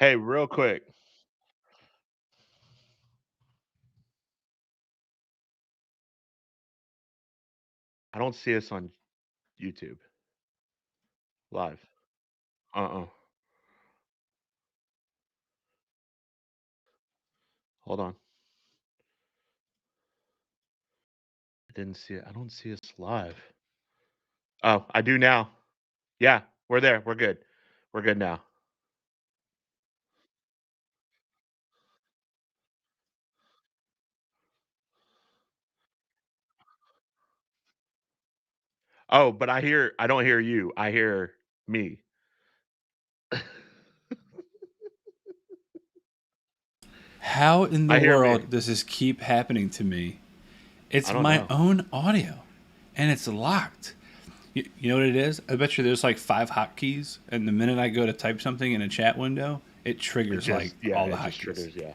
Hey, real quick. I don't see us on YouTube live. Uh-uh. Hold on. I didn't see it. I don't see us live. Oh, I do now. Yeah, we're there. We're good. We're good now. Oh, but I don't hear you. I hear me. How in the I hear me. world does this keep happening to me? I It's don't my know. own audio, and it's locked. You know what it is? I bet you there's like 5 hotkeys, and the minute I go to type something in a chat window, it triggers like all the It just hotkeys. triggers, yeah.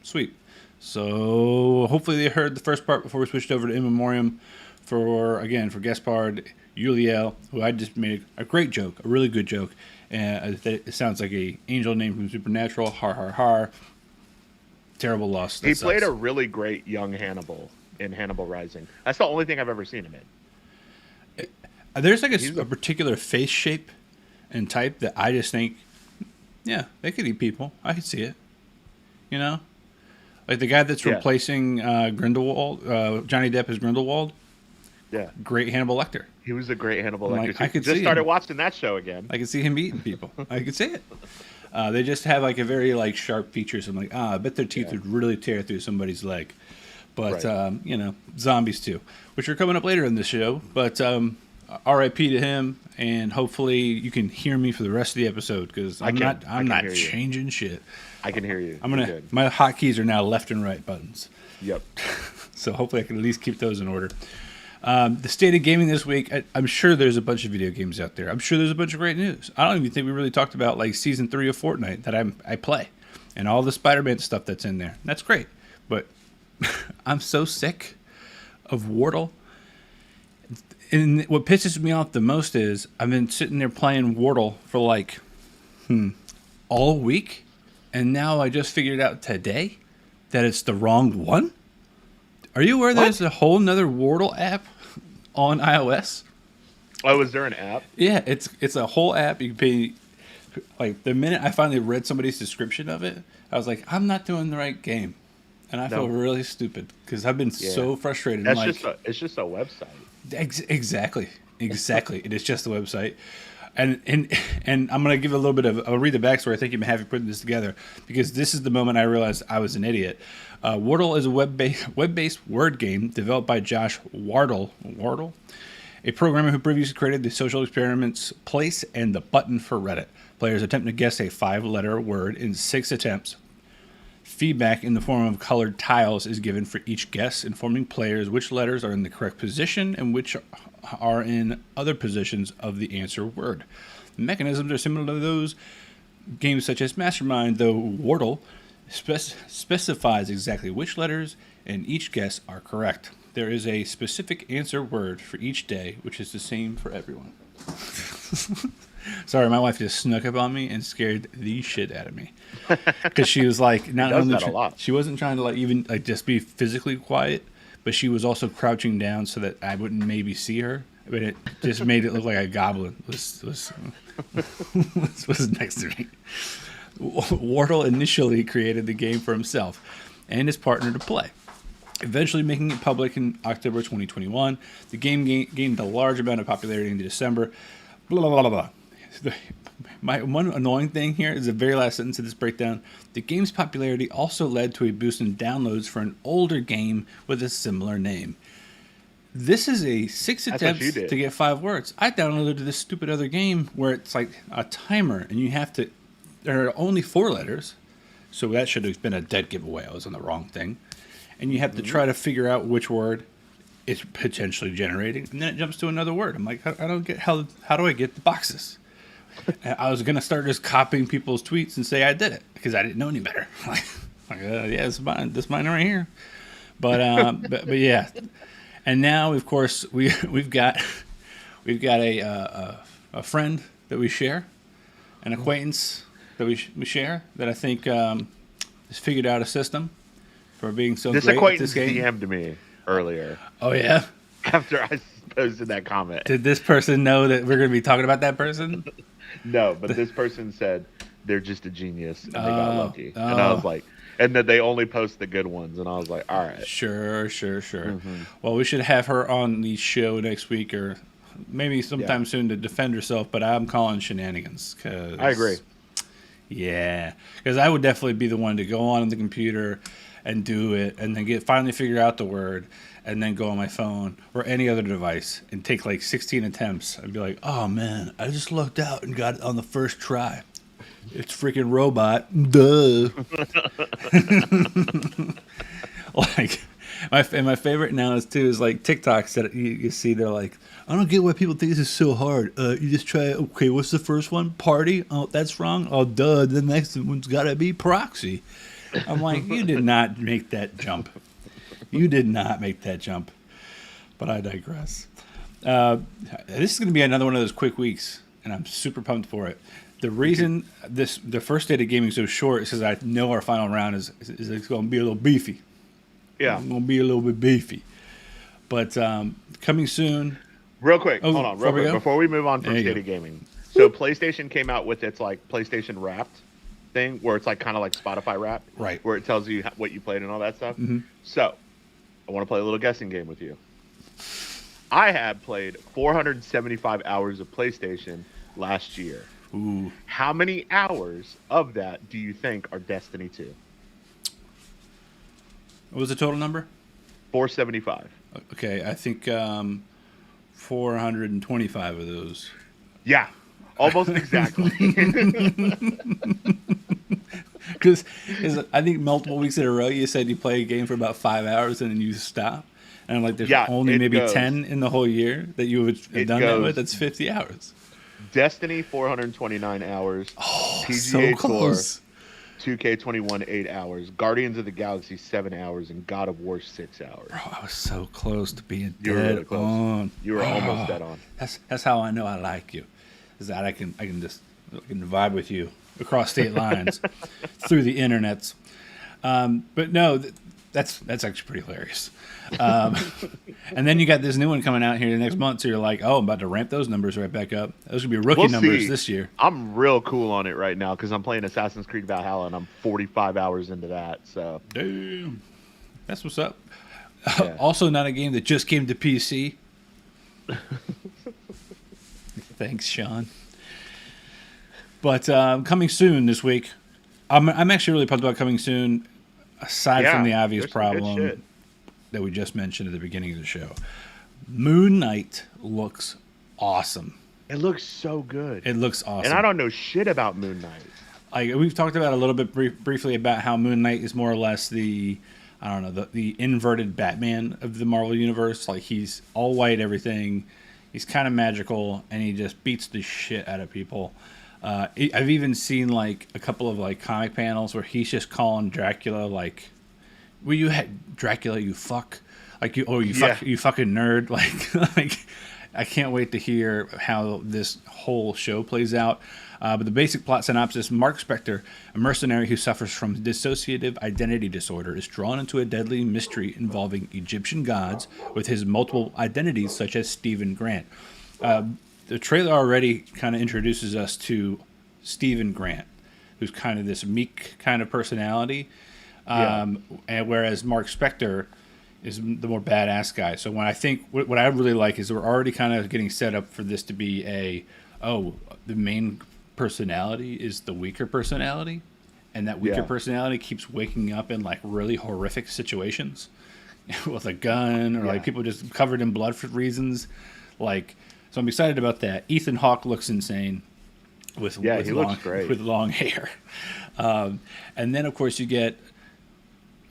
Sweet. So hopefully they heard the first part before we switched over to In Memoriam for Gaspard Ulliel, who I just made a great joke, a really good joke. And it sounds like a angel name from Supernatural. Har har har. Terrible loss. That He played sucks. a really great young Hannibal in Hannibal Rising. That's the only thing I've ever seen him in. There's like He's a a particular face shape and type that I just think, yeah, they could eat people. I could see it. You know, like the guy that's yeah, replacing Grindelwald, Johnny Depp as Grindelwald. yeah. Great Hannibal Lecter. He was a great Hannibal I'm Lecter like, I too. could Just see started him. watching that show again. I could see him eating people. I could see it. They just have like a very like sharp features. I'm like, I bet their teeth Yeah, would really tear through somebody's leg. But right. zombies too, which are coming up later in the show. But R.I.P. to him, and hopefully you can hear me for the rest of the episode because I can. I I'm can not hear you. changing shit. I can hear you. I'm You're gonna good. my hotkeys are now left and right buttons, Yep. so hopefully I can at least keep those in order. The state of gaming this week, I'm sure there's a bunch of video games out there. I'm sure there's a bunch of great news. I don't even think we really talked about like season 3 of Fortnite that I play, and all the Spider-Man stuff that's in there. That's great, but I'm so sick of Wordle. And what pisses me off the most is I've been sitting there playing Wordle for like all week, and now I just figured out today that it's the wrong one. Are you aware there's What? a whole nother Wordle app on iOS? Oh, is there an app? Yeah, it's a whole app. You can pay. Like the minute I finally read somebody's description of it, I was like, I'm not doing the right game, and I feel No. really stupid because I've been Yeah. so frustrated. I'm That's like, it's just a website. exactly, exactly. It is just the website, and I'm gonna give a little bit of. I'll read the backstory. I think you may have putting this together because this is the moment I realized I was an idiot. Wordle is a web-based word game developed by Josh Wardle, a programmer who previously created the social experiments Place and the Button for Reddit. Players attempt to guess a 5-letter word in 6 attempts. Feedback in the form of colored tiles is given for each guess, informing players which letters are in the correct position and which are in other positions of the answer word. The mechanisms are similar to those games such as Mastermind, though Wordle specifies exactly which letters in each guess are correct. There is a specific answer word for each day, which is the same for everyone. Sorry, my wife just snuck up on me and scared the shit out of me because she was like, He not does only that a lot. she wasn't trying to like even like just be physically quiet, but she was also crouching down so that I wouldn't maybe see her. But it just made it look like a goblin was next to me. Wardle initially created the game for himself and his partner to play, eventually making it public in October 2021. The game gained a large amount of popularity in December. Blah, blah, blah, blah. My one annoying thing here is the very last sentence of this breakdown. The game's popularity also led to a boost in downloads for an older game with a similar name. This is a 6 That's what you attempts did. to get 5 words. I downloaded this stupid other game where it's like a timer and you have to. There are only 4 letters, so that should have been a dead giveaway. I was on the wrong thing. And you have to try to figure out which word it's potentially generating, and then it jumps to another word. I'm like, I don't get how do I get the boxes? And I was gonna start just copying people's tweets and say I did it because I didn't know any better. Yeah, it's mine. This mine right here. But yeah, and now of course we've got a friend that we share, an acquaintance that we share that I think has figured out a system for being so This great at acquaintance this game? DM'd me earlier Oh yeah. after I posted that comment. Did this person know that we're going to be talking about that person? No, but this person said they're just a genius and they got Oh, lucky. And I was like, and that they only post the good ones. And I was like, all right. Sure. Mm-hmm. Well, we should have her on the show next week or maybe sometime soon to defend herself, but I'm calling shenanigans. Cause, I agree. Yeah, because I would definitely be the one to go on the computer and do it and then finally figure out the word and then go on my phone or any other device and take like 16 attempts. I'd be like, oh man, I just lucked out and got it on the first try. It's freaking robot. Duh. Like, my favorite now is like TikToks that you see. They're like, I don't get why people think this is so hard. You just try. Okay, what's the first one? Party. Oh, that's wrong. Oh, duh. The next one's gotta be proxy. I'm like, you did not make that jump. You did not make that jump. But I digress. This is going to be another one of those quick weeks, and I'm super pumped for it. The reason the first day of gaming is so short is because I know our final round is it's going to be a little beefy. Yeah. It's going to be a little bit beefy. But coming soon. Real quick, hold on, real quick, before we move on from State of Gaming. So PlayStation came out with its like PlayStation Wrapped thing, where it's like kind of like Spotify Wrapped, right? Where it tells you what you played and all that stuff. Mm-hmm. So, I want to play a little guessing game with you. I had played 475 hours of PlayStation last year. Ooh. How many hours of that do you think are Destiny 2? What was the total number? 475. Okay, I think 425 of those. Yeah, almost exactly. Because I think multiple weeks in a row you said you play a game for about 5 hours and then you stop. And I'm like, there's only maybe 10 in the whole year that you would have done that with. That's 50 hours. Destiny 429 hours. Oh, PGA so close. Tour, 2K21 8 hours. Guardians of the Galaxy 7 hours, and God of War 6 hours. Bro, I was so close to being You were dead really close. on. You were almost dead on. That's how I know I like you. Is that I can vibe with you across state lines through the internets. But no, that's actually pretty hilarious. And then you got this new one coming out here the next month, so you're like, oh, I'm about to ramp those numbers right back up. Those would be rookie numbers this year. I'm real cool on it right now because I'm playing Assassin's Creed Valhalla and I'm 45 hours into that. So damn, that's what's up. Yeah. Also, not a game that just came to PC. Thanks, Sean. But coming soon this week. I'm actually really pumped about coming soon. Aside from the obvious problem that we just mentioned at the beginning of the show, Moon Knight looks awesome. It looks so good. It looks awesome. And I don't know shit about Moon Knight. We've talked about a little bit briefly about how Moon Knight is more or less the inverted Batman of the Marvel universe. Like, he's all white, everything. He's kind of magical, and he just beats the shit out of people. I've even seen like a couple of like comic panels where he's just calling Dracula like, "Well, you had Dracula, you fuck," like you fucking nerd. Like I can't wait to hear how this whole show plays out. But the basic plot synopsis: Mark Spector, a mercenary who suffers from dissociative identity disorder, is drawn into a deadly mystery involving Egyptian gods with his multiple identities, such as Stephen Grant. The trailer already kind of introduces us to Stephen Grant, who's kind of this meek kind of personality, and whereas Mark Spector is the more badass guy. So when I think what I really like is we're already kind of getting set up for this to be the main personality is the weaker personality, and that weaker personality keeps waking up in like really horrific situations with a gun or like people just covered in blood for reasons like. So I'm excited about that. Ethan Hawke looks insane with long hair. And then, of course, you get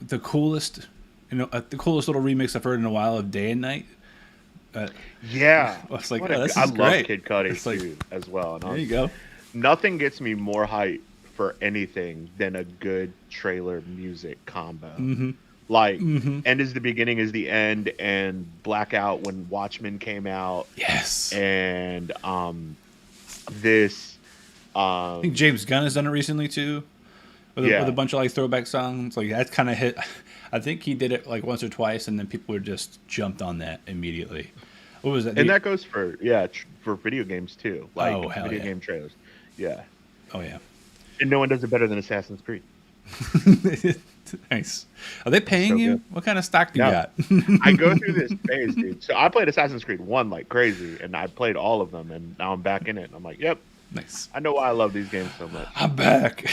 the coolest little remix I've heard in a while of Day and Night. It's like, this I is love great. Kid Cudi too, as well. There you go. Nothing gets me more hyped for anything than a good trailer music combo. Mm-hmm. Like, end is the beginning is the end, and Blackout when Watchmen came out. Yes. And this I think James Gunn has done it recently too, with a bunch of like throwback songs. Like that's kind of hit. I think he did it like once or twice, and then people were just jumped on that immediately. What was that? And that goes for for video games too, like video game trailers. Yeah. Oh yeah. And no one does it better than Assassin's Creed. Nice. Are they paying you? Good. What kind of stock do you got? I go through this phase, dude. So I played Assassin's Creed 1 like crazy, and I played all of them, and now I'm back in it. And I'm like, yep. Nice. I know why I love these games so much. I'm back.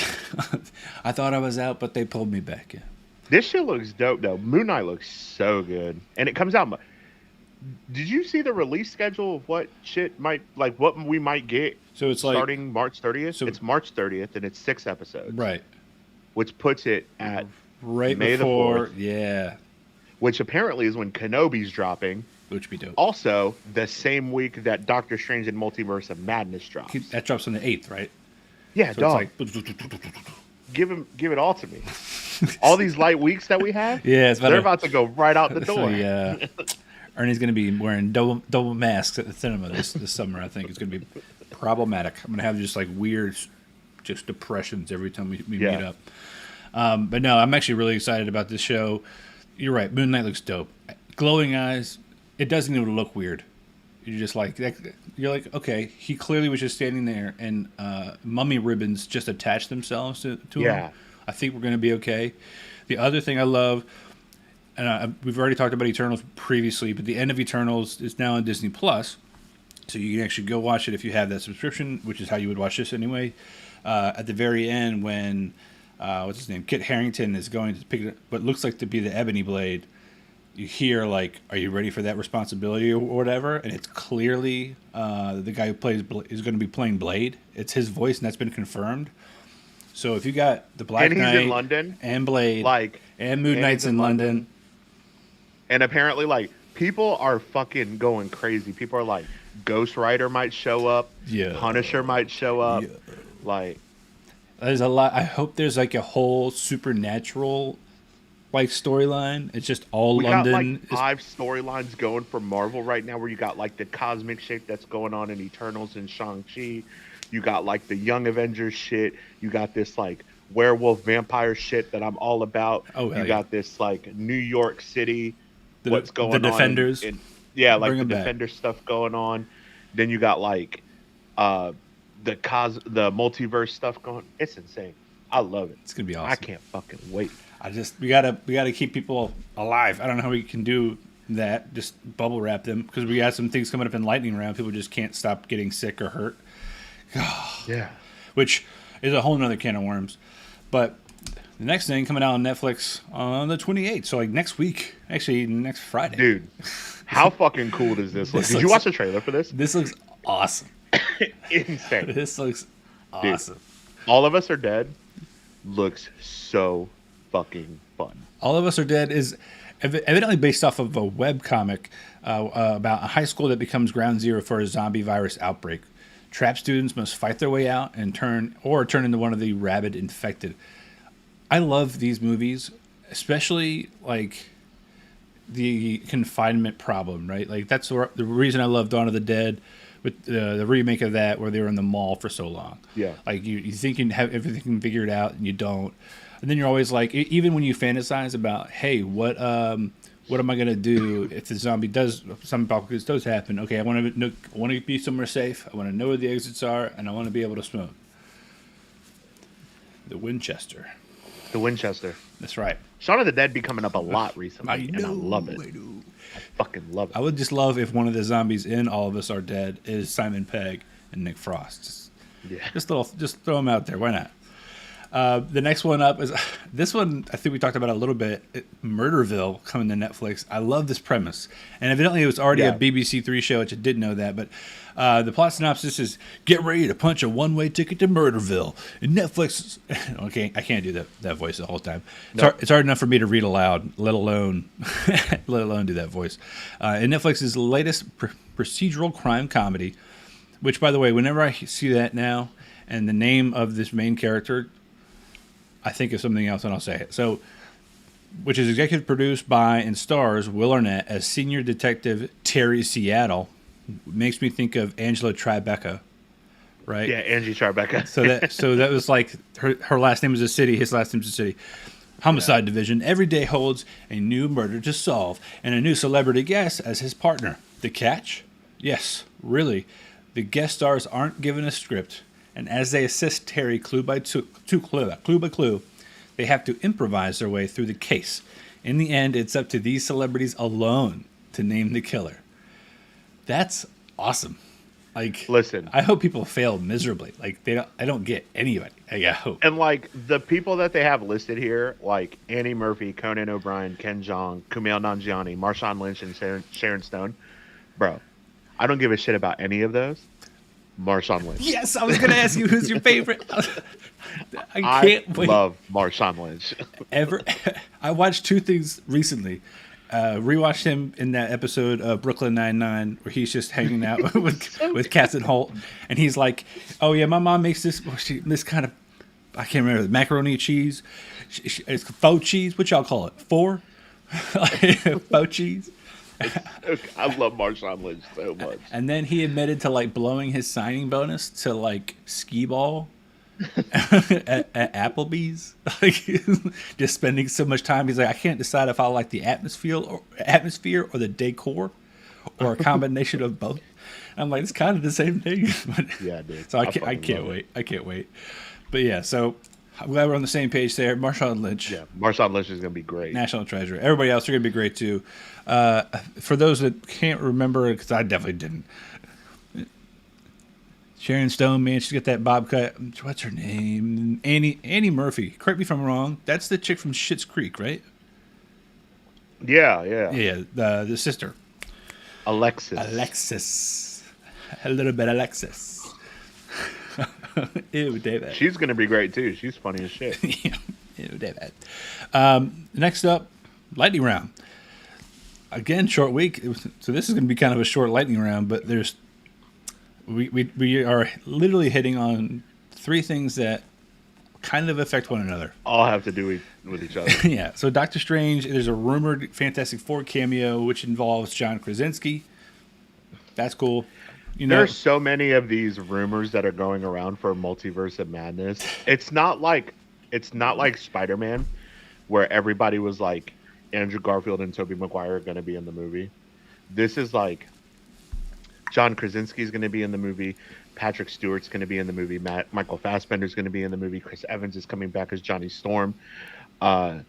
I thought I was out, but they pulled me back in. This shit looks dope, though. Moon Knight looks so good. And it comes out... Did you see the release schedule of what shit what we might get? So it's starting March 30th? So it's March 30th, and it's 6 episodes. Right. Which puts it at May before, the 4th. Yeah. Which apparently is when Kenobi's dropping. Which would be dope. Also, the same week that Doctor Strange and Multiverse of Madness drops. That drops on the 8th, right? Yeah, so dog. Give it all to me. All these light weeks that we have, they're about to go right out the door. Yeah. Ernie's going to be wearing double masks at the cinema this summer. I think it's going to be problematic. I'm going to have just like weird, just depressions every time we meet up. But no, I'm actually really excited about this show. You're right. Moon Knight looks dope. Glowing eyes. It doesn't even look weird. You're just like, okay, he clearly was just standing there, and mummy ribbons just attached themselves to him. I think we're going to be okay. The other thing I love, and we've already talked about Eternals previously, but the end of Eternals is now on Disney Plus, so you can actually go watch it if you have that subscription, which is how you would watch this anyway. At the very end, when what's his name, Kit Harington is going to pick what looks like to be the Ebony Blade, you hear like, "Are you ready for that responsibility?" or whatever, and it's clearly the guy who is going to be playing Blade. It's his voice, and that's been confirmed. So if you got the Black Knight, he's in London, and Blade, and Moon Knight's in London. And apparently, people are fucking going crazy. People are like, Ghost Rider might show up. Yeah. Punisher might show up. Yeah. There's a lot. I hope there's like a whole supernatural storyline. It's just all London. We got 5 storylines going for Marvel right now, where you got the cosmic shit that's going on in Eternals and Shang-Chi. You got the Young Avengers shit. You got this werewolf vampire shit that I'm all about. You got this New York City. What's going on? The Defenders. The Defender stuff going on. Then you got the multiverse stuff going. It's insane. I love it. It's gonna be awesome. I can't fucking wait. We gotta keep people alive. I don't know how we can do that. Just bubble wrap them, because we got some things coming up in Lightning Round. People just can't stop getting sick or hurt. Yeah. Which is a whole nother can of worms. But the next thing coming out on Netflix on the 28th. So next week. Actually, next Friday. Dude, how fucking cool does this look? Did you watch the trailer for this? This looks awesome. Insane. This looks awesome. Dude, All of Us Are Dead looks so fucking fun. All of Us Are Dead is evidently based off of a webcomic about a high school that becomes ground zero for a zombie virus outbreak. Trapped students must fight their way out and turn into one of the rabid infected. I love these movies, especially the confinement problem, right? That's the reason I love Dawn of the Dead, with the remake of that, where they were in the mall for so long. Yeah. You think you have everything figured out, and you don't. And then you're always even when you fantasize about, hey, what am I gonna do if the zombie apocalypse does happen? Okay, I want to be somewhere safe. I want to know where the exits are, and I want to be able to smoke. The Winchester. That's right. Shaun of the Dead be coming up a lot recently, and I love it. I fucking love it. I would just love if one of the zombies in All of Us Are Dead is Simon Pegg and Nick Frost. Just throw them out there. Why not? The next one up is this one. I think we talked about it a little bit. Murderville coming to Netflix. I love this premise, and evidently it was already a BBC Three show, which I didn't know that. But the plot synopsis is: get ready to punch a one-way ticket to Murderville. And Netflix. Okay, I can't do that voice the whole time. It's hard enough for me to read aloud, let alone do that voice. And Netflix's latest procedural crime comedy, which, by the way, whenever I see that now and the name of this main character, I think of something else and I'll say it. So, which is executive produced by and stars Will Arnett as senior detective Terry Seattle. Makes me think of Angela Tribeca right? Yeah, Angie Tribeca. So that was like her last name was a city, his last name was a city. Homicide Division every day holds a new murder to solve and a new celebrity guest as his partner. The catch? Yes, really. The guest stars aren't given a script, and as they assist Terry clue by clue, they have to improvise their way through the case. In the end, it's up to these celebrities alone to name the killer. That's awesome. Like, listen, I hope people fail miserably. Like, I don't get anybody. I hope. And like the people that they have listed here, like Annie Murphy, Conan O'Brien, Ken Jeong, Kumail Nanjiani, Marshawn Lynch, and Sharon Stone, bro, I don't give a shit about any of those. Marshawn Lynch. Yes, I was gonna ask you who's your favorite. I can't wait. I love Marshawn Lynch. I watched two things recently. Rewatched him in that episode of Brooklyn Nine-Nine where he's just hanging out with Captain Holt, and he's like, "Oh yeah, my mom makes this kind of, I can't remember, macaroni cheese. It's faux cheese. What y'all call it? Faux cheese." I love Marshawn Lynch so much. And then he admitted to like blowing his signing bonus to like skee ball at Applebee's, like just spending so much time. He's like, I can't decide if I like the atmosphere or the decor, or a combination of both. I'm like, it's kind of the same thing. Yeah, dude. So I can't wait. I can't wait. But yeah, so I'm glad we're on the same page there. Marshawn Lynch. Yeah, Marshawn Lynch is gonna be great. National treasure. Everybody else are gonna be great too. For those that can't remember, because I definitely didn't. Sharon Stone, man, she's got that bob cut. What's her name? Annie Murphy. Correct me if I'm wrong. That's the chick from Schitt's Creek, right? Yeah. Yeah, the sister. Alexis. A little bit Alexis. Ew, David. She's gonna be great too. She's funny as shit. Ew, David. Next up, lightning round. Again, short week. So this is going to be kind of a short lightning round, but we are literally hitting on three things that kind of affect one another. All have to do with each other. Yeah. So Doctor Strange, there's a rumored Fantastic Four cameo which involves John Krasinski. That's cool. There are so many of these rumors that are going around for Multiverse of Madness. It's not like Spider-Man, where everybody was like, Andrew Garfield and Tobey Maguire are going to be in the movie. This is like John Krasinski is going to be in the movie. Patrick Stewart's going to be in the movie. Michael Fassbender's going to be in the movie. Chris Evans is coming back as Johnny Storm. I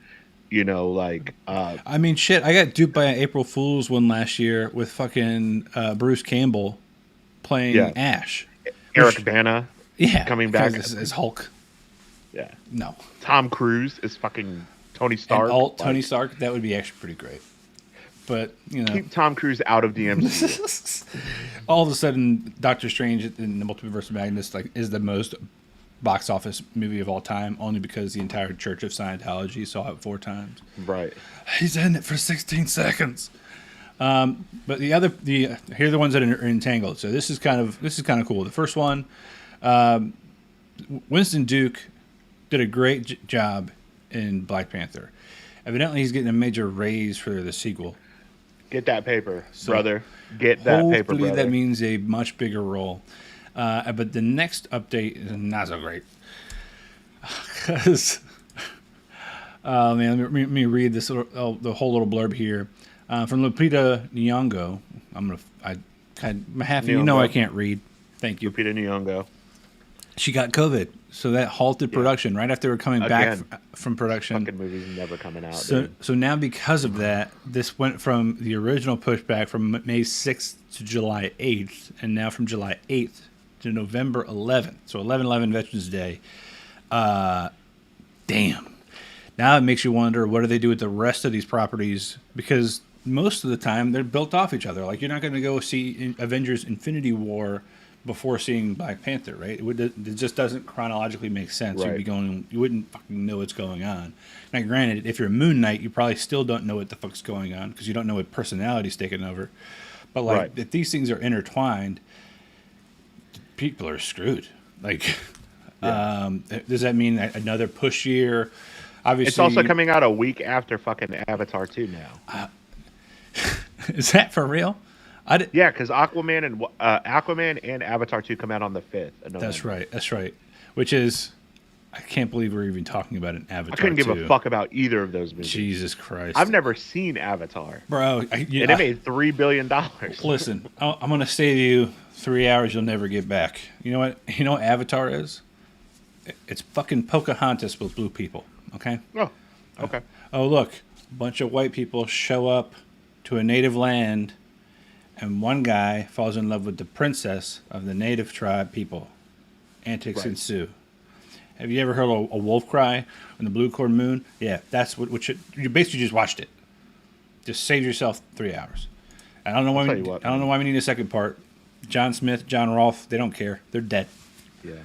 mean, shit, I got duped by an April Fool's one last year with fucking Bruce Campbell playing Ash. Eric Bana coming back as Hulk. Yeah. No. Tom Cruise is fucking Tony Stark. Tony Stark, that would be actually pretty great. But, keep Tom Cruise out of the MCU. All of a sudden, Doctor Strange in the Multiverse of Madness is the most box office movie of all time, only because the entire Church of Scientology saw it 4 times. Right. He's in it for 16 seconds. But here are the ones that are entangled. So this is kind of cool. The first one, Winston Duke did a great job in Black Panther. Evidently, he's getting a major raise for the sequel. Get that paper, brother. Get that paper, brother. Hopefully that means a much bigger role. But the next update is not so great. Because, man, let me read this the whole little blurb here. From Lupita Nyong'o. I can't read. Thank you. Lupita Nyong'o. She got COVID, so that halted production right after they were coming back from production. Fucking movie's never coming out. So now because of that, this went from the original pushback from May 6th to July 8th, and now from July 8th to November 11th. So 11/11 Veterans Day. Damn. Now it makes you wonder, what do they do with the rest of these properties? Because most of the time they're built off each other. Like, you're not going to go see Avengers Infinity War before seeing Black Panther, right? It just doesn't chronologically make sense. Right. You wouldn't fucking know what's going on. Now, granted, if you're Moon Knight, you probably still don't know what the fuck's going on because you don't know what personality's taking over. But if these things are intertwined, people are screwed. Like, does that mean another push year? Obviously, it's also coming out a week after fucking Avatar 2 now. Is that for real? Yeah, because Aquaman and Avatar 2 come out on the 5th of November. That's right. That's right. Which is, I can't believe we're even talking about an Avatar. I couldn't give 2. a fuck about either of those movies. Jesus Christ. I've never seen Avatar. Bro. And it made $3 billion. Listen, I'm going to say to you, 3 hours you'll never get back. You know what? You know what Avatar is? It's fucking Pocahontas with blue people. Okay? Oh, okay. Oh, look. A bunch of white people show up to a native land, and one guy falls in love with the princess of the native tribe people. Antics ensue. Have you ever heard a wolf cry on the blue corn moon? Yeah, that's what you basically just watched it. Just save yourself 3 hours. I don't know why. I don't know why we need a second part. John Smith, John Rolfe, they don't care. They're dead. Yeah.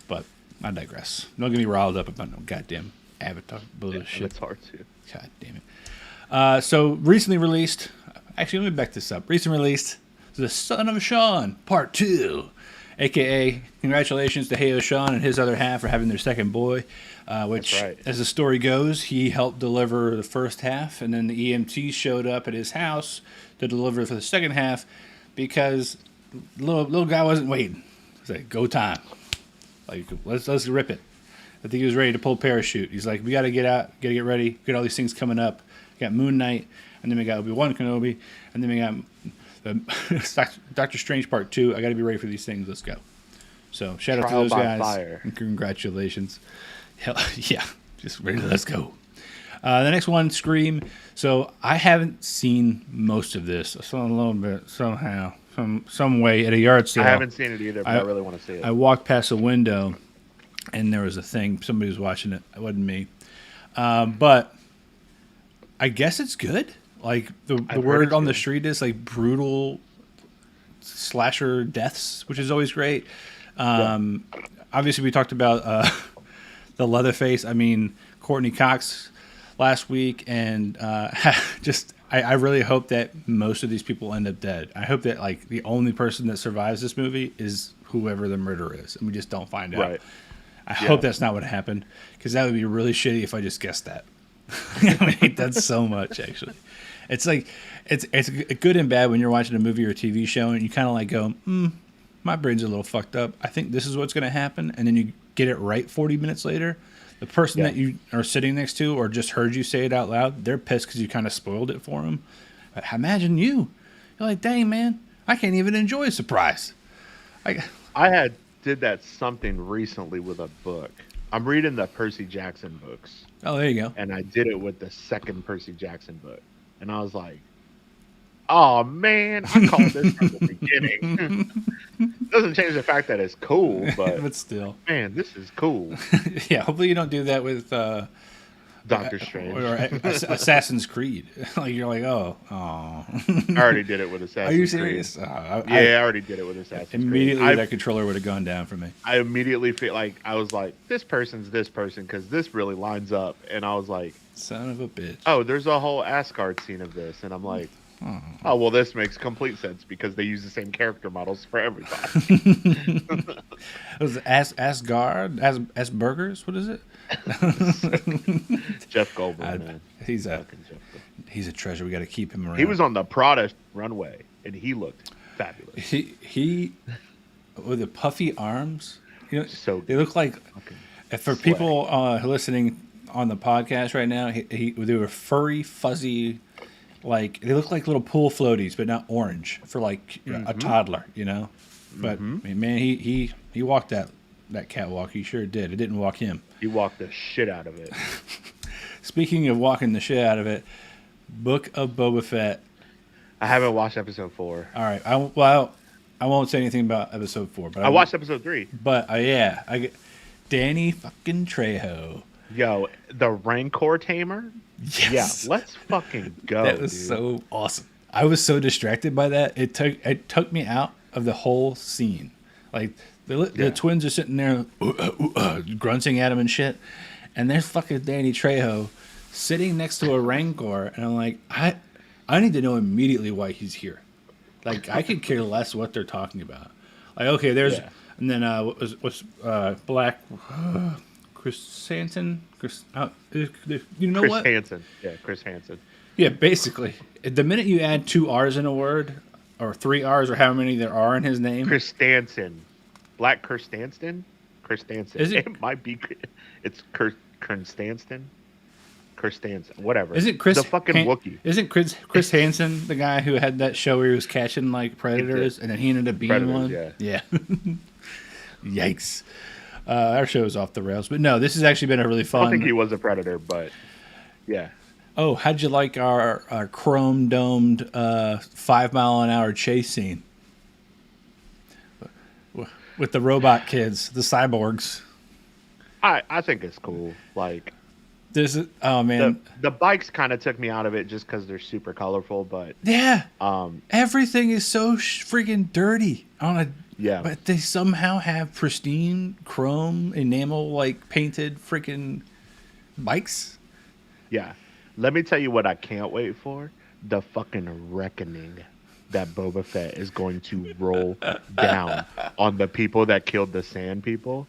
But I digress. Don't get me riled up about no goddamn Avatar bullshit. Yeah, it's hard too. God damn it. So recently released. Actually, let me back this up. Recently released The Son of Sean Part 2. AKA, congratulations to Heyo Sean and his other half for having their second boy. Which, as the story goes, he helped deliver the first half, and then the EMT showed up at his house to deliver for the second half because little guy wasn't waiting. He's like, go time. Like, let's rip it. I think he was ready to pull parachute. He's like, we got to get out, got to get ready. We got all these things coming up. We got Moon Knight, and then we got Obi-Wan Kenobi, and then we got Doctor Strange Part 2. I got to be ready for these things. Let's go. So shout out to those guys. Fire. And congratulations. Hell yeah. Just ready to let's go. The next one, Scream. So I haven't seen most of this. I saw a little bit somehow, some way at a yard sale. I haven't seen it either, but I really want to see it. I walked past a window, and there was a thing. Somebody was watching it. It wasn't me. But I guess it's good. Like the word on the street is like brutal slasher deaths, which is always great. Obviously, we talked about the Leatherface. I mean, Courtney Cox last week, and I really hope that most of these people end up dead. I hope that like the only person that survives this movie is whoever the murderer is, and we just don't find out. Right. I hope that's not what happened, because that would be really shitty if I just guessed that. I hate that so much, actually. It's like it's good and bad when you're watching a movie or a TV show and you kind of like go, my brain's a little fucked up. I think this is what's going to happen, and then you get it right 40 minutes later. The person that you are sitting next to or just heard you say it out loud, they're pissed because you kind of spoiled it for them. But imagine you're like, dang man, I can't even enjoy a surprise. I did that something recently with a book. I'm reading the Percy Jackson books. Oh, there you go. And I did it with the second Percy Jackson book. And I was like, oh, man, I called this from the beginning. Doesn't change the fact that it's cool, but still. Man, this is cool. Yeah, hopefully you don't do that with Doctor Strange. Or Assassin's Creed. Like you're like, oh. I already did it with Assassin's Creed. Are you serious? I already did it with Assassin's Creed. Immediately that controller would have gone down for me. I immediately feel like I was like, this person's this person because this really lines up. And I was like, son of a bitch. Oh, there's a whole Asgard scene of this. And I'm like, oh, well, this makes complete sense because they use the same character models for everybody. It was Asgard? Asperger's? What is it? Jeff Goldblum, man. He's a treasure. We got to keep him around. He was on the Prada runway, and he looked fabulous. He with the puffy arms. So they look like. For people listening on the podcast right now, they were furry, fuzzy. Like they look like little pool floaties, but not orange for like a toddler, But man, he walked that catwalk. He sure did. It didn't walk him. He walked the shit out of it. Speaking of walking the shit out of it, Book of Boba Fett. I haven't watched episode 4. All right. I won't say anything about episode 4, but I watched episode 3. But I get Danny fucking Trejo. Yo, the Rancor tamer. Yes. Yeah, let's fucking go. That was so awesome. I was so distracted by that. It took me out of the whole scene. Like the twins are sitting there grunting at him and shit, and there's fucking Danny Trejo sitting next to a Rancor, and I'm like, I need to know immediately why he's here. Like I could care less what they're talking about. Like okay, there's and then what's Black. Chris Hansen? You know Chris what? Hansen. Yeah, Chris Hansen. Yeah, basically. The minute you add 2 R's in a word, or 3 R's, or how many there are in his name, Kristansen. Black Kristansen? Kristansen. is it It might be. It's Kristansen? Kristansen. Whatever. isn't Chris The fucking Wookiee. isn't Chris Hansen the guy who had that show where he was catching like predators and then he ended up being Predators, one? yeah. Yeah. Yikes. Our show is off the rails, but no, this has actually been a really I fun. don't think he was a predator, but yeah. Oh, how'd you like our chrome domed 5 mile an hour chase scene with the robot kids, the cyborgs? I think it's cool. Like Oh man, the bikes kind of took me out of it just because they're super colorful, but yeah, um everything is so freaking dirty yeah. but they somehow have pristine chrome enamel like painted freaking bikes. Yeah. Let me tell you what I can't wait for. The fucking reckoning that Boba Fett is going to roll down on the people that killed the Sand people.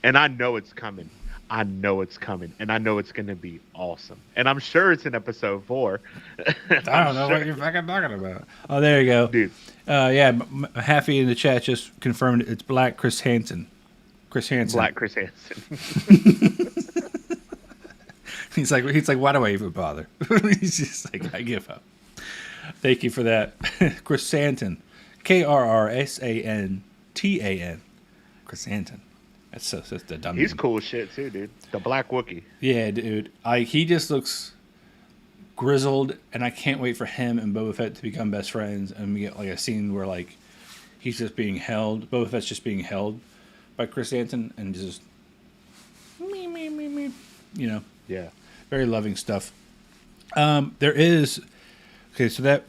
And I know it's coming. I know it's coming. And I know it's going to be awesome. And I'm sure it's in episode 4. I don't know what you're fucking talking about. Oh, there you go. Dude. Yeah, Happy in the chat just confirmed it's Black Chris Hansen. Chris Hansen. Black Chris Hansen. He's like, why do I even bother? He's just like, I give up. Thank you for that. Chris Hansen. Krrsantan. Chris Hansen. That's the dumb He's name. cool as shit too, dude. The Black Wookiee. Yeah, dude. He just looks grizzled, and I can't wait for him and Boba Fett to become best friends, and we get like a scene where like he's just being held. Boba Fett's just being held by Chris Hansen, and just me. Yeah. Very loving stuff. There is so that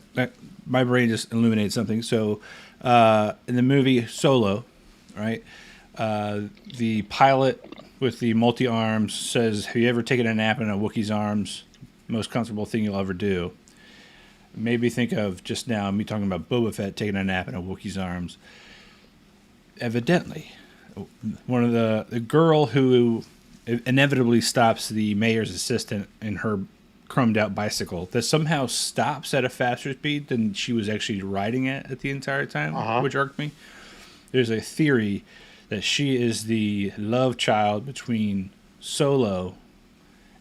my brain just illuminated something. So in the movie Solo, right? The pilot with the multi-arms says, "Have you ever taken a nap in a Wookiee's arms? Most comfortable thing you'll ever do." Maybe think of just now me talking about Boba Fett taking a nap in a Wookiee's arms. Evidently, one of the girl who inevitably stops the mayor's assistant in her chromed out bicycle that somehow stops at a faster speed than she was actually riding at the entire time, which irked me. There's a theory that she is the love child between Solo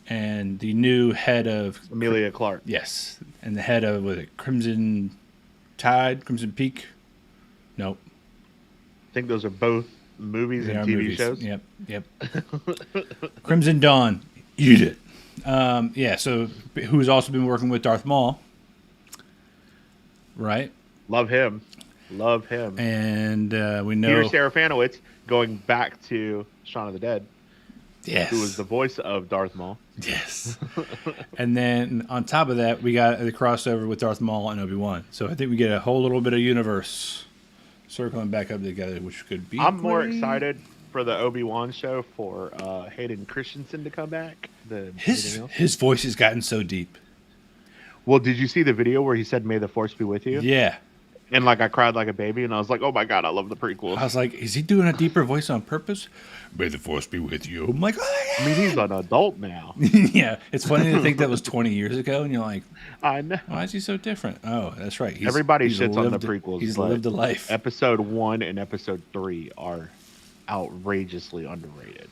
and the new head of Emilia Clarke. Yes, and the head of Crimson Peak. Nope. I think those are both movies They and are TV movies. shows. Yep. Crimson Dawn. Eat it. Yeah, so who's also been working with Darth Maul. Right? Love him. And we know... Peter Serafinowicz, going back to Shaun of the Dead. Yes. Who was the voice of Darth Maul. Yes. And then on top of that, we got the crossover with Darth Maul and Obi-Wan. So I think we get a whole little bit of universe circling back up together, which could be I'm more great. excited for the Obi-Wan show for Hayden Christensen to come back than anything else. His voice has gotten so deep. Well, did you see the video where he said, "May the Force be with you"? Yeah. And like I cried like a baby, and I was like, "Oh my god, I love the prequels." I was like, is he doing a deeper voice on purpose? May the Force be with you. I'm like, oh, I mean, he's an adult now. yeah. It's funny to think that was 20 years ago, and you're like, I know. why is he so different? Oh, that's right. Everybody he's shits on the lived- prequels. He's but lived a life. Episode 1 and Episode 3 are outrageously underrated.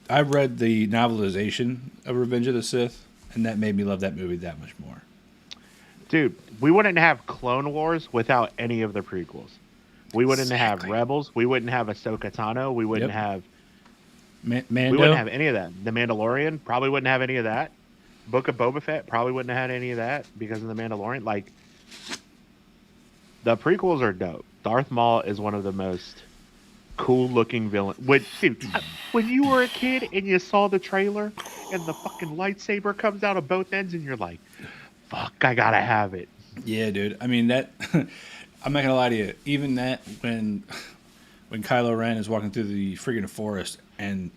I read the novelization of Revenge of the Sith, and that made me love that movie that much more. Dude, we wouldn't have Clone Wars without any of the prequels. We wouldn't have Rebels. We wouldn't have Ahsoka Tano. We wouldn't have... Mando? We wouldn't have any of that. The Mandalorian probably wouldn't have any of that. Book of Boba Fett probably wouldn't have had any of that because of the Mandalorian. Like, the prequels are dope. Darth Maul is one of the most cool-looking villains. When you were a kid and you saw the trailer and the fucking lightsaber comes out of both ends and you're like, fuck, I gotta have it. Yeah, dude. I mean, that... I'm not gonna lie to you. Even that, when Kylo Ren is walking through the friggin' forest and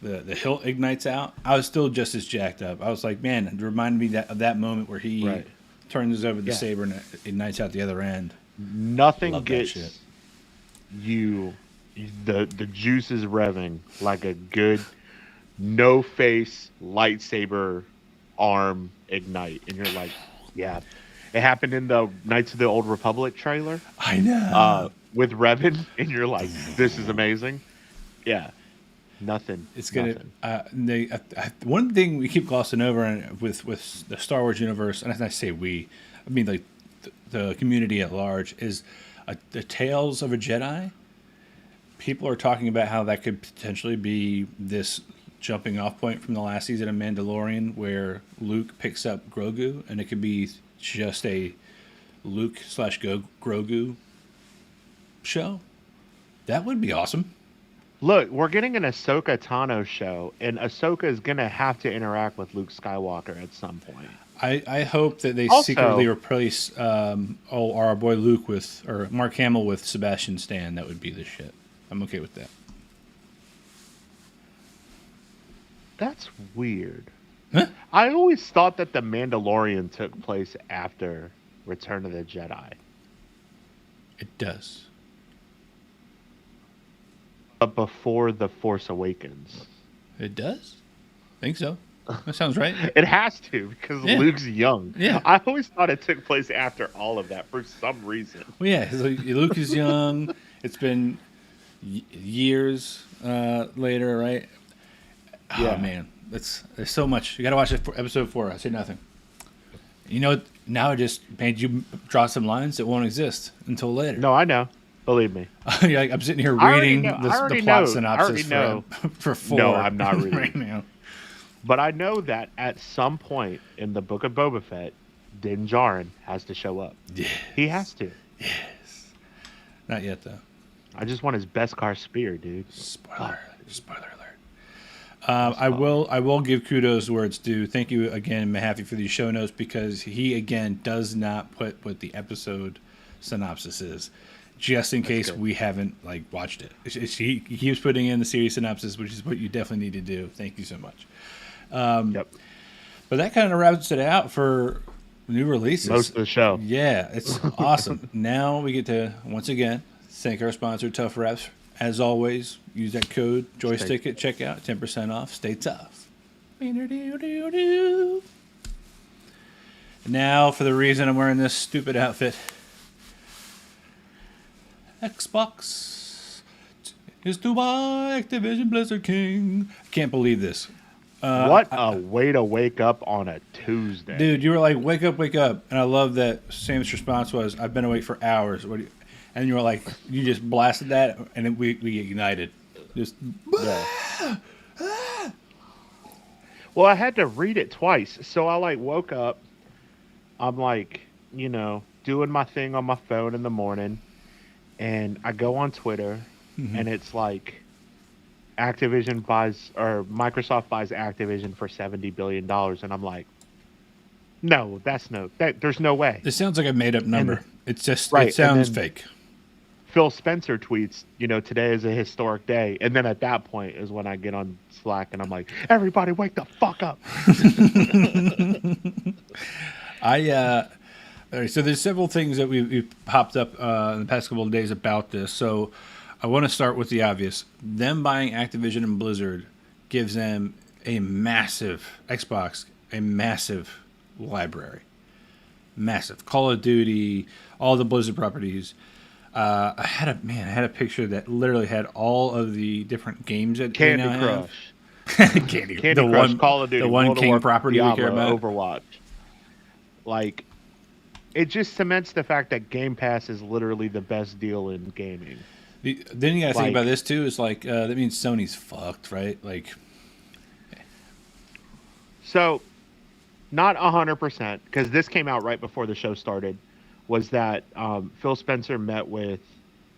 the hilt ignites out, I was still just as jacked up. I was like, man, it reminded me of that moment where he turns over the saber and it ignites out the other end. Nothing Love gets you the juices revving like a good no face lightsaber arm ignite, and you're like, yeah. It happened in the Knights of the Old Republic trailer I know. with Revan, and you're like, this is amazing. Yeah, nothing, It's gonna. nothing. One thing we keep glossing over with the Star Wars universe, and I say we, I mean like the community at large, is the Tales of a Jedi. People are talking about how that could potentially be this jumping off point from the last season of Mandalorian, where Luke picks up Grogu, and it could be just a Luke/Grogu show. That would be awesome. Look, we're getting an Ahsoka Tano show, and Ahsoka is gonna have to interact with Luke Skywalker at some point. I hope that they Also- secretly replace our boy Luke with, or Mark Hamill with Sebastian Stan. That would be the shit. I'm okay with that. That's weird. Huh? I always thought that the Mandalorian took place after Return of the Jedi, It does. but before The Force Awakens. It does? Think so. That sounds right. It has to, because Yeah. Luke's young. Yeah. I always thought it took place after all of that for some reason. Well, yeah, so Luke is young. It's been years later, right? Yeah. Oh, man. There's so much. You got to watch episode 4. I say nothing. You know, now it just made you draw some lines that won't exist until later. No, I know. Believe me. You're like, I'm sitting here I already reading know- I already the plot know. I synopsis already know. for 4. No, I'm not reading. right now. But I know that at some point in the Book of Boba Fett, Din Djarin has to show up. Yeah. He has to. Not yet, though. I just want his Beskar spear, dude. Spoiler alert. I will give kudos where it's due. Thank you again, Mahaffey, for these show notes, because he again does not put what the episode synopsis is, just in case good. we haven't watched it. He keeps putting in the series synopsis, which is what you definitely need to do. Thank you so much. Yep. But that kind of wraps it out for new releases. Most of the show. Yeah, it's awesome. Now we get to once again thank our sponsor, Tough Reps. As always, use that code Joystick at checkout, 10% off. Stay tough. Now for the reason I'm wearing this stupid outfit. Xbox is to buy Activision Blizzard King. I can't believe this. What a way to wake up on a Tuesday. Dude, you were like, wake up. And I love that Sam's response was, I've been awake for hours. And you were like, you just blasted that, and then we ignited. Just, Yeah. Well, I had to read it twice. So I woke up. I'm doing my thing on my phone in the morning. And I go on Twitter, and it's like Activision buys, or Microsoft buys Activision for $70 billion. And I'm like, no, there's no way. this sounds like a made up number. It's just, Right, it sounds and then- fake. Phil Spencer tweets, today is a historic day. And then at that point is when I get on Slack and I'm like, everybody wake the fuck up. All right, so there's several things that we've popped up in the past couple of days about this. So I want to start with the obvious. Them buying Activision and Blizzard gives them a massive Xbox, a massive library. Massive. Call of Duty, all the Blizzard properties. I had a picture that literally had all of the different games that Candy they now Crush. have. Candy Crush, Call of Duty, the one World of King Warcraft, property Diablo, we care about. Overwatch. It just cements the fact that Game Pass is literally the best deal in gaming. Then you got to think Like- about this too. It's that means Sony's fucked, right? So, not 100%, because this came out right before the show started, was that Phil Spencer met with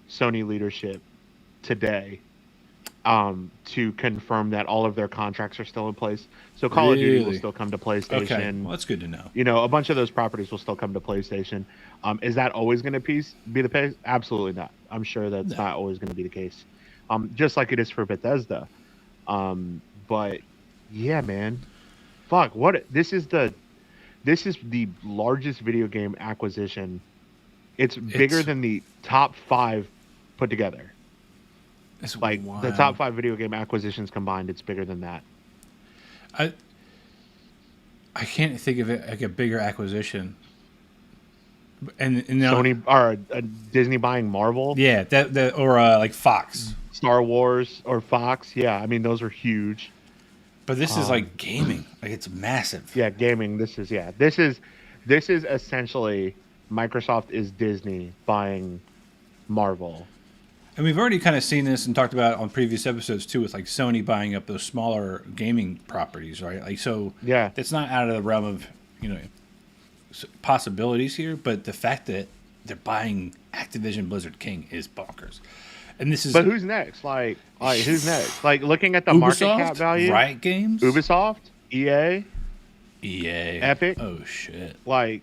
Sony leadership today to confirm that all of their contracts are still in place. So Call of Duty will Really? still come to PlayStation. Okay, well that's good to know. A bunch of those properties will still come to PlayStation. Is that always going to be the case? Absolutely not. I'm sure that's not always going to be the case. Just like it is for Bethesda. But yeah, man, fuck. This is the largest video game acquisition. It's bigger than the top 5 put together. It's The top 5 video game acquisitions combined, it's bigger than that. I can't think of it like a bigger acquisition. And Sony or Disney buying Marvel, yeah, that or like Fox. Star Wars, or Fox. Yeah, I mean those are huge. But this is like gaming. Like it's massive. Yeah, gaming. This is essentially Microsoft is Disney buying Marvel. And we've already kind of seen this and talked about it on previous episodes too, with like Sony buying up those smaller gaming properties, right? Like so, Yeah, it's not out of the realm of possibilities here, but the fact that they're buying Activision Blizzard King is bonkers. And this is. But who's next? Like who's next? Like looking at the Ubisoft, market cap value, Riot Games, Ubisoft, EA, Epic. Oh shit! Like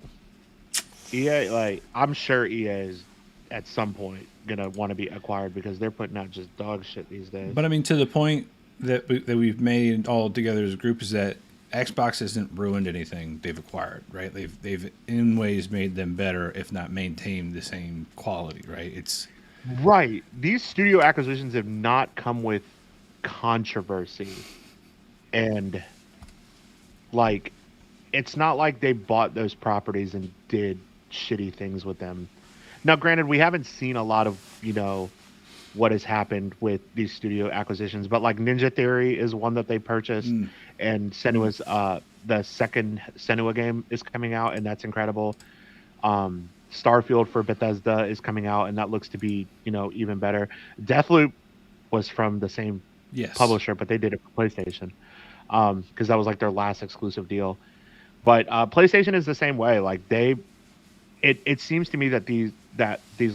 EA, like I'm sure EA is at some point gonna want to be acquired because they're putting out just dog shit these days. But I mean, to the point that we've made all together as a group is that Xbox hasn't ruined anything they've acquired, right? They've in ways made them better, if not maintained the same quality, right? It's right. These studio acquisitions have not come with controversy, and like it's not like they bought those properties and did shitty things with them. Now, granted, we haven't seen a lot of, what has happened with these studio acquisitions, but like Ninja Theory is one that they purchased, and Senua's, the second Senua game is coming out, and that's incredible. Starfield for Bethesda is coming out, and that looks to be, even better. Deathloop was from the same publisher, but they did it for PlayStation, because that was like their last exclusive deal. But PlayStation is the same way. Like it seems to me that these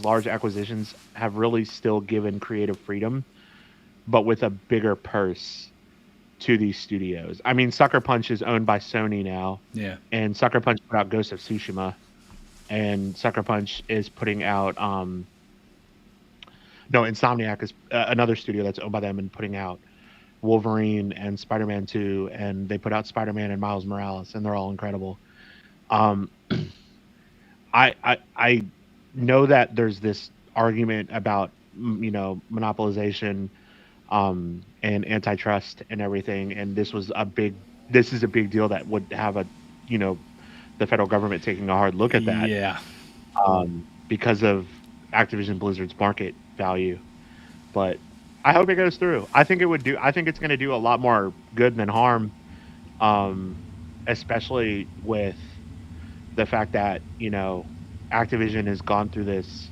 large acquisitions have really still given creative freedom, but with a bigger purse to these studios. I mean, Sucker Punch is owned by Sony now. Yeah. And Sucker Punch put out Ghost of Tsushima, and Sucker Punch is putting out Insomniac is another studio that's owned by them and putting out Wolverine and Spider-Man 2, and they put out Spider-Man and Miles Morales, and they're all incredible. I know that there's this argument about monopolization and antitrust and everything, and this is a big deal that would have the federal government taking a hard look at that. Yeah. Because of Activision Blizzard's market value. But I hope it goes through. I think it's going to do a lot more good than harm, especially with the fact that Activision has gone through this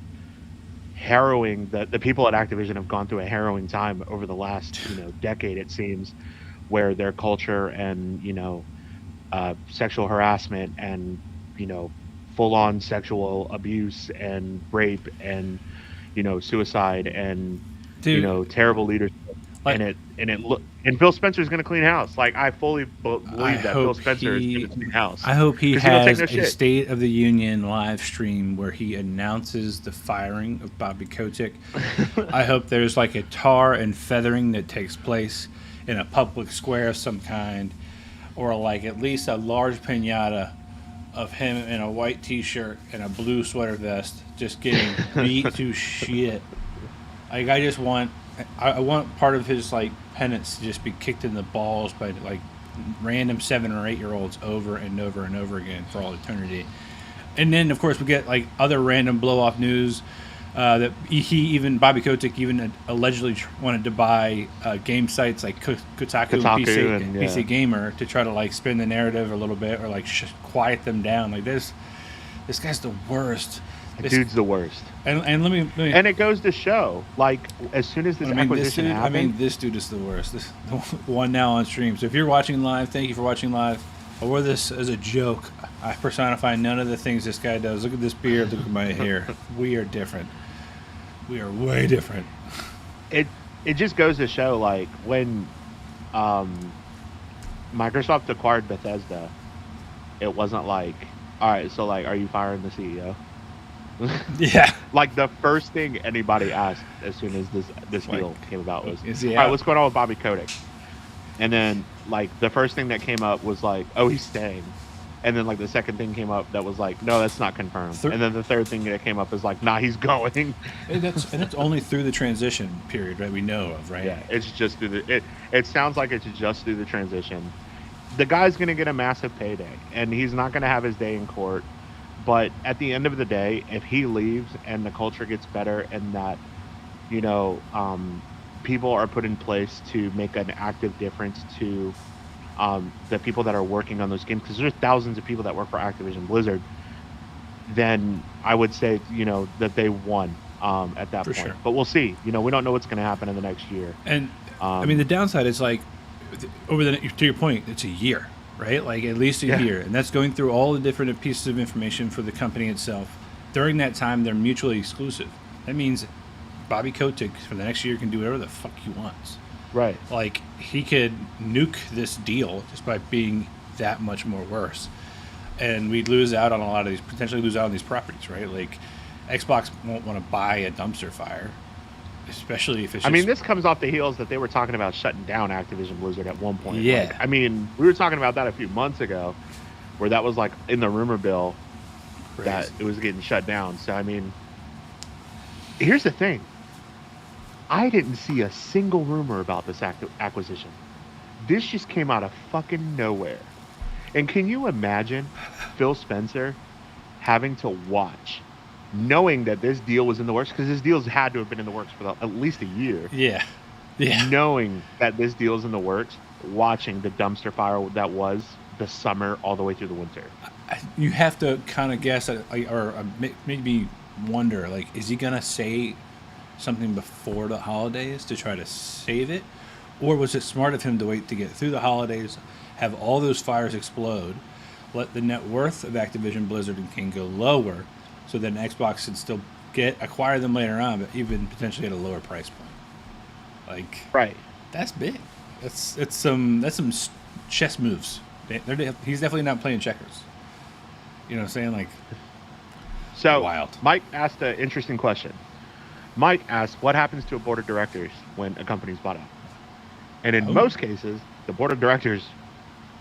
harrowing. The people at Activision have gone through a harrowing time over the last decade, it seems, where their culture and sexual harassment and full-on sexual abuse and rape and suicide and terrible leadership. Like, and Phil Spencer's going to clean house. Like, I fully believe that Phil Spencer is going to clean house. I hope he has a State of the Union live stream where he announces the firing of Bobby Kotick. I hope there's like a tar and feathering that takes place in a public square of some kind, or like at least a large piñata of him in a white T-shirt and a blue sweater vest just getting beat to shit. Like, I want part of his like penance to just be kicked in the balls by like random 7 or 8 year olds over and over and over again for all eternity. And then of course we get like other random blow off news that Bobby Kotick even allegedly wanted to buy game sites like Kotaku and PC Gamer to try to like spin the narrative a little bit or like quiet them down. Like this guy's the worst. Dude's the worst. And let me and it goes to show, like, as soon as this acquisition happened, this dude is the worst. This the one now on stream. So if you're watching live, thank you for watching live. I wore this as a joke. I personify none of the things this guy does. Look at this beard. Look at my hair. We are different. We are way different. It just goes to show, like, when Microsoft acquired Bethesda, it wasn't like, all right, so like, are you firing the CEO? Yeah. Like, the first thing anybody asked as soon as this deal came about was, is he all right, what's going on with Bobby Kotick? And then, like, the first thing that came up was like, oh, he's staying. And then, like, the second thing came up that was like, no, that's not confirmed. And then the third thing that came up is like, nah, he's going. And that's only through the transition period, right? We know of, right? Yeah, it's just through it sounds like it's just through the transition. the guy's going to get a massive payday, and he's not going to have his day in court. But at the end of the day, if he leaves and the culture gets better, and that you know people are put in place to make an active difference to the people that are working on those games, because there's thousands of people that work for Activision Blizzard, then I would say that they won at that point. Sure. But we'll see. We don't know what's going to happen in the next year. And I mean, the downside is like to your point, it's a year, right? Like at least a year, and that's going through all the different pieces of information for the company itself. During that time, they're mutually exclusive. That means Bobby Kotick for the next year can do whatever the fuck he wants. Right. Like he could nuke this deal just by being that much more worse, and we'd lose out on a lot of these, potentially lose out on these properties, right? Like Xbox won't want to buy a dumpster fire, especially if it's. I mean, this comes off the heels that they were talking about shutting down Activision Blizzard at one point. Yeah. Like, I mean, we were talking about that a few months ago, where that was like in the rumor bill that it was getting shut down. So I mean, here's the thing. I didn't see a single rumor about this acquisition. This just came out of fucking nowhere. And can you imagine Phil Spencer having to watch, knowing that this deal was in the works, because this deal's had to have been in the works for at least a year. Yeah. Knowing that this deal's in the works, watching the dumpster fire that was the summer all the way through the winter. You have to kind of guess, or maybe wonder, like, is he going to say something before the holidays to try to save it? Or was it smart of him to wait to get through the holidays, have all those fires explode, let the net worth of Activision Blizzard and King go lower, so then Xbox could still acquire them later on, but even potentially at a lower price point? Like, right. That's big. That's some chess moves. He's definitely not playing checkers. You know what I'm saying? Like, so wild. Mike asked an interesting question. Mike asked, what happens to a board of directors when a company's bought out? And in most cases, the board of directors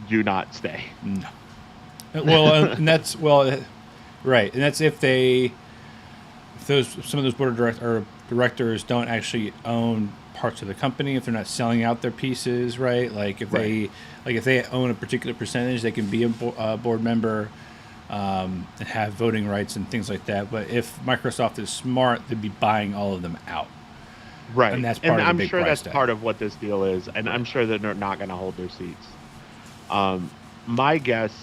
do not stay. No. Well, and that's right, and that's if some of those board of directors don't actually own parts of the company, if they're not selling out their pieces, right? Like if they own a particular percentage, they can be a board member and have voting rights and things like that. But if Microsoft is smart, they'd be buying all of them out. Right. And that's part of the big price tag. Part of what this deal is, and I'm sure that they're not going to hold their seats. My guess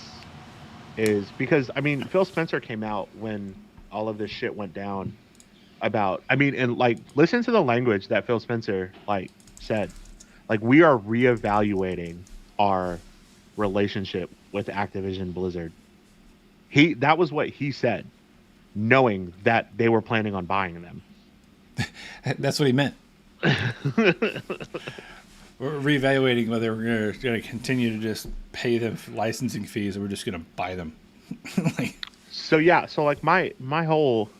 is because, I mean, Phil Spencer came out when all of this shit went down about, I mean, and like, listen to the language that Phil Spencer said. Like, we are reevaluating our relationship with Activision Blizzard. That was what he said, knowing that they were planning on buying them. That's what he meant. We're reevaluating whether we're going to continue to just pay them licensing fees, or we're just going to buy them. So like my whole,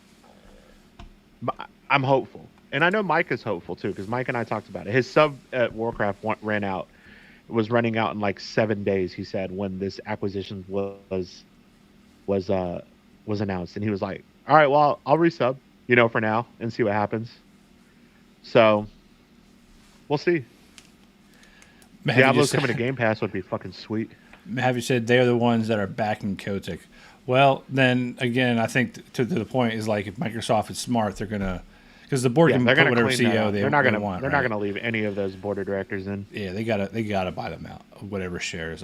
I'm hopeful, and I know Mike is hopeful too, because Mike and I talked about it. His sub at Warcraft was running out in like 7 days. He said when this acquisition was announced, and he was like, "All right, well, I'll resub, for now and see what happens." So we'll see. Diablo's coming to Game Pass would be fucking sweet. Have you said they're the ones that are backing Kotick? Well, then again, I think to the point is, like, if Microsoft is smart, they're gonna, because the board can put whatever CEO they want. They're not gonna leave any of those board of directors in. Yeah, they gotta buy them out, whatever shares.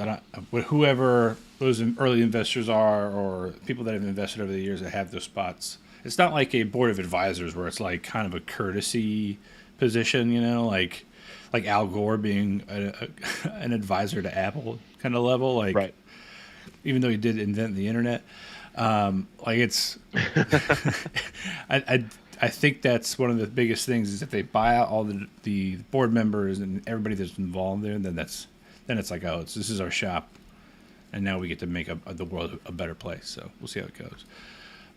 Whoever those early investors are, or people that have invested over the years that have those spots. It's not like a board of advisors where it's like kind of a courtesy position, like Al Gore being an advisor to Apple kind of level, like, right. Even though he did invent the internet, like it's, I think that's one of the biggest things is if they buy out all the board members and everybody that's involved there, then it's like, oh, this is our shop, and now we get to make the world a better place. So we'll see how it goes.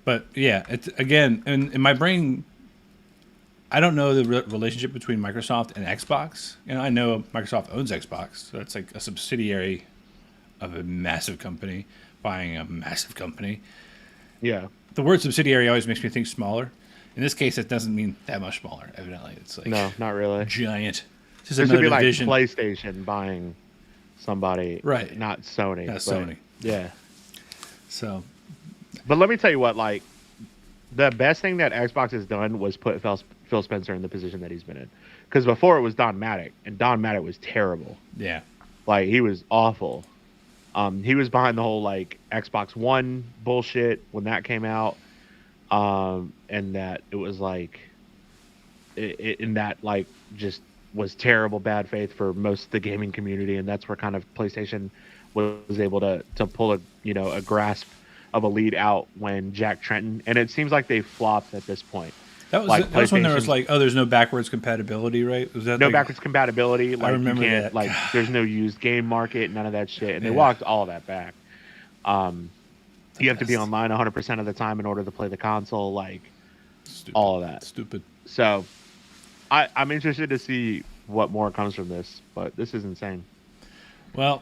But yeah, it's, again, in my brain, I don't know the relationship between Microsoft and Xbox. I know Microsoft owns Xbox, so it's like a subsidiary of a massive company buying a massive company. Yeah. The word subsidiary always makes me think smaller. In this case, it doesn't mean that much smaller, evidently. It's like, no, not really. Giant. This would be like PlayStation buying somebody, Right. Not Sony. Not Sony. Yeah. So, But let me tell you what, like, the best thing that Xbox has done was put Phil Spencer in the position that he's been in. Because before it was Don Maddock, and Don Maddock was terrible. yeah. Like, he was awful. He was behind the whole, like, Xbox One bullshit when that came out. And that it was, like, in that, like, just was terrible bad faith for most of the gaming community. And that's where kind of PlayStation was able to pull a grasp of a lead out when Jack Tretton. And it seems like they flopped at this point. That was when there was like, there's no backwards compatibility, right? Was that no backwards compatibility? Like, I remember you can't, that. like, there's no used game market, none of that shit, and they walked all of that back. You have to be online 100% of the time in order to play the console, like all of that. Stupid. So, I'm interested to see what more comes from this, but this is insane. Well,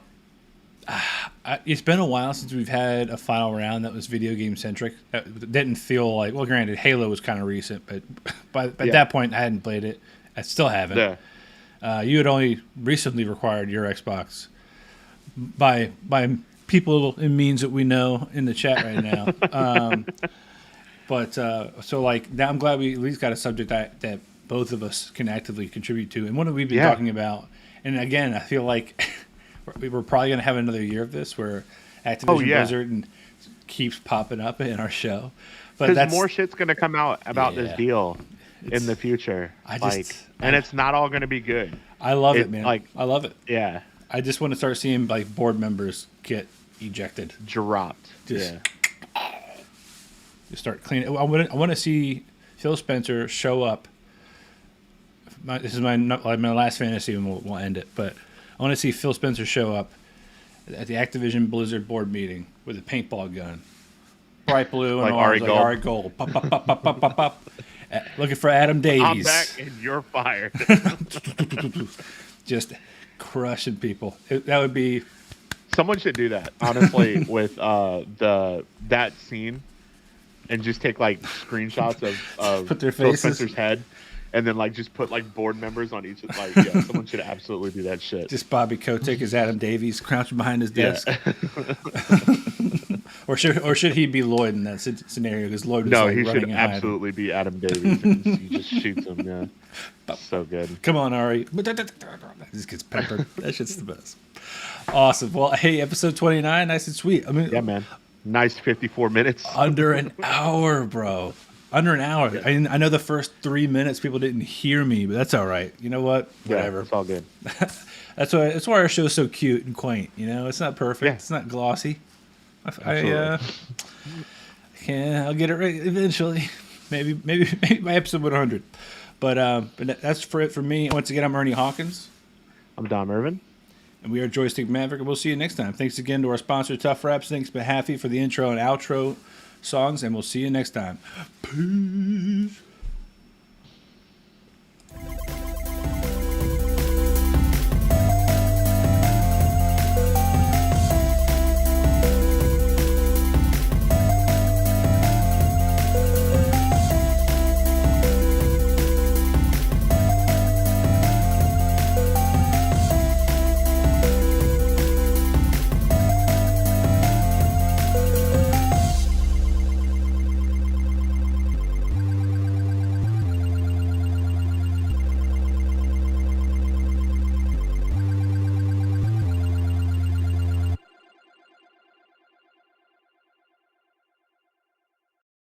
it's been a while since we've had a final round that was video game centric. That didn't feel like, well, granted, Halo was kind of recent, but at that point, I hadn't played it. I still haven't. Yeah. You had only recently acquired your Xbox by people and means that we know in the chat right now. So like now, I'm glad we at least got a subject that both of us can actively contribute to, and one that we've been talking about. And again, I feel like we're probably going to have another year of this where Activision Blizzard and keeps popping up in our show. But because more shit's going to come out about this deal in the future. And it's not all going to be good. I love it, man. Like, I love it. Yeah. I just want to start seeing like board members get ejected, dropped. Just start cleaning. I want to see Phil Spencer show up. This is my last fantasy, and we'll end it. But I want to see Phil Spencer show up at the Activision Blizzard board meeting with a paintball gun, bright blue and orange, like Ari Gold. Pop, pop, pop, pop, pop, pop, pop. Looking for Adam Davies. I'm back and you're fired. Just crushing people. That would be. Someone should do that, honestly, with that scene, and just take like screenshots of put their Phil faces. Spencer's head. And then, like, just put, like, board members on each. Like, someone should absolutely do that shit. Just Bobby Kotick as Adam Davies crouching behind his desk. or should he be Lloyd in that scenario? Because Lloyd was he should absolutely be Adam Davies. And he just shoots him. Yeah, so good. Come on, Ari. Just gets peppered. That shit's the best. Awesome. Well, hey, episode 29, nice and sweet. I mean, yeah, man. Nice 54 minutes. Under an hour, bro. Under an hour. I know the first 3 minutes people didn't hear me, but that's all right. You know what? Whatever. Yeah, it's all good. That's why our show's so cute and quaint. You know, it's not perfect. Yeah. It's not glossy. I'll get it right eventually. Maybe by episode 100. But that's for it for me. Once again, I'm Ernie Hawkins. I'm Dom Irvin. And we are Joystick Maverick, and we'll see you next time. Thanks again to our sponsor, Tough Raps. Thanks, Mahaffey, for the intro and outro songs, and we'll see you next time. Peace.